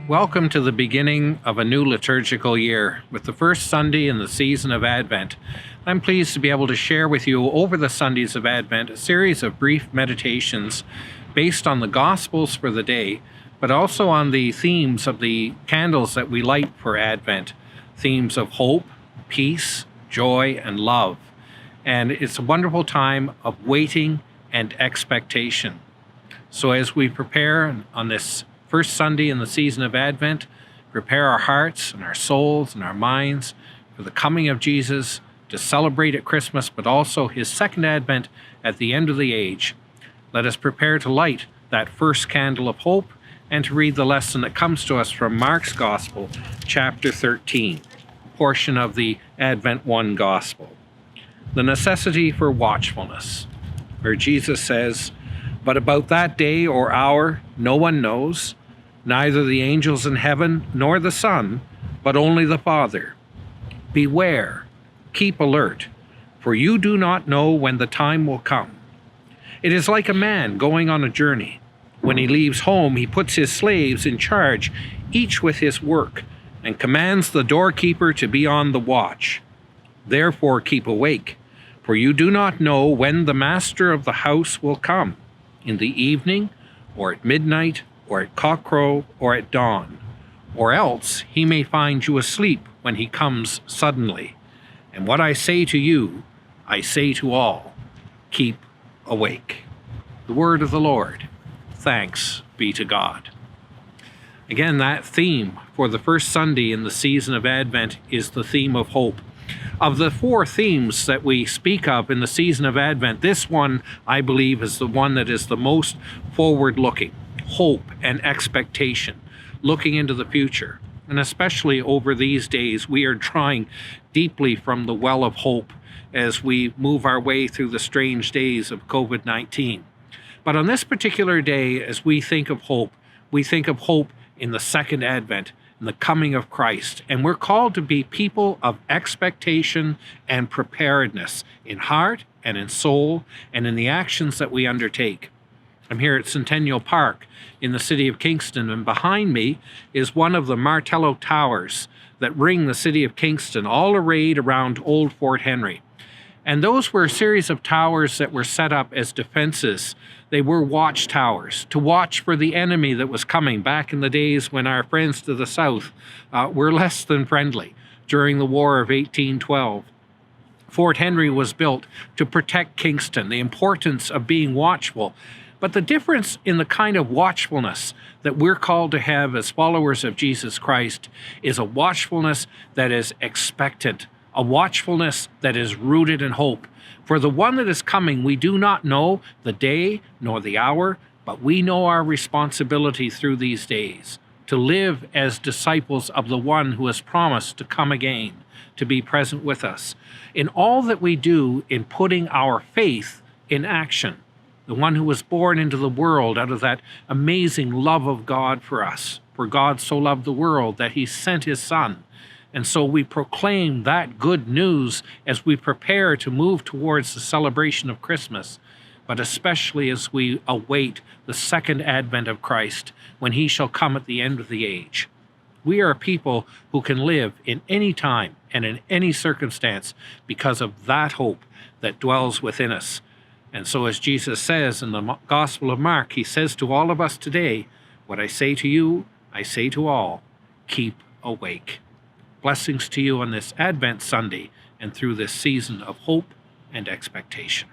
Welcome to the beginning of a new liturgical year, with the first Sunday in the season of Advent. I'm pleased to be able to share with you over the Sundays of Advent a series of brief meditations based on the Gospels for the day, but also on the themes of the candles that we light for Advent, themes of hope, peace, joy, and love. And it's a wonderful time of waiting and expectation. So as we prepare on this first Sunday in the season of Advent, prepare our hearts and our souls and our minds for the coming of Jesus, to celebrate at Christmas, but also his second Advent at the end of the age. Let us prepare to light that first candle of hope and to read the lesson that comes to us from Mark's Gospel, chapter 13, a portion of the Advent 1 Gospel. The necessity for watchfulness, where Jesus says, "But about that day or hour no one knows, neither the angels in heaven nor the Son, but only the Father. Beware, keep alert, for you do not know when the time will come. It is like a man going on a journey. When he leaves home, he puts his slaves in charge, each with his work, and commands the doorkeeper to be on the watch. Therefore keep awake, for you do not know when the master of the house will come, in the evening, or at midnight, or at cockcrow, or at dawn. Or else he may find you asleep when he comes suddenly. And what I say to you, I say to all, keep awake." The word of the Lord. Thanks be to God. Again, that theme for the first Sunday in the season of Advent is the theme of hope. Of the four themes that we speak of in the season of Advent, this one, I believe, is the one that is the most forward-looking. Hope and expectation, looking into the future. And especially over these days, we are drawing deeply from the well of hope as we move our way through the strange days of COVID-19. But on this particular day, as we think of hope in the second Advent, in the coming of Christ. And we're called to be people of expectation and preparedness in heart and in soul and in the actions that we undertake. I'm here at Centennial Park in the city of Kingston, and behind me is one of the Martello Towers that ring the city of Kingston, all arrayed around Old Fort Henry. And those were a series of towers that were set up as defenses. They were watchtowers to watch for the enemy that was coming back in the days when our friends to the south were less than friendly during the War of 1812. Fort Henry was built to protect Kingston, the importance of being watchful. But the difference in the kind of watchfulness that we're called to have as followers of Jesus Christ is a watchfulness that is expectant, a watchfulness that is rooted in hope. For the one that is coming, we do not know the day nor the hour, but we know our responsibility through these days to live as disciples of the one who has promised to come again, to be present with us in all that we do, in putting our faith in action. The one who was born into the world out of that amazing love of God for us. For God so loved the world that he sent his Son. And so we proclaim that good news as we prepare to move towards the celebration of Christmas, but especially as we await the second advent of Christ, when he shall come at the end of the age. We are a people who can live in any time and in any circumstance because of that hope that dwells within us. And so as Jesus says in the Gospel of Mark, he says to all of us today, "What I say to you, I say to all, keep awake." Blessings to you on this Advent Sunday and through this season of hope and expectation.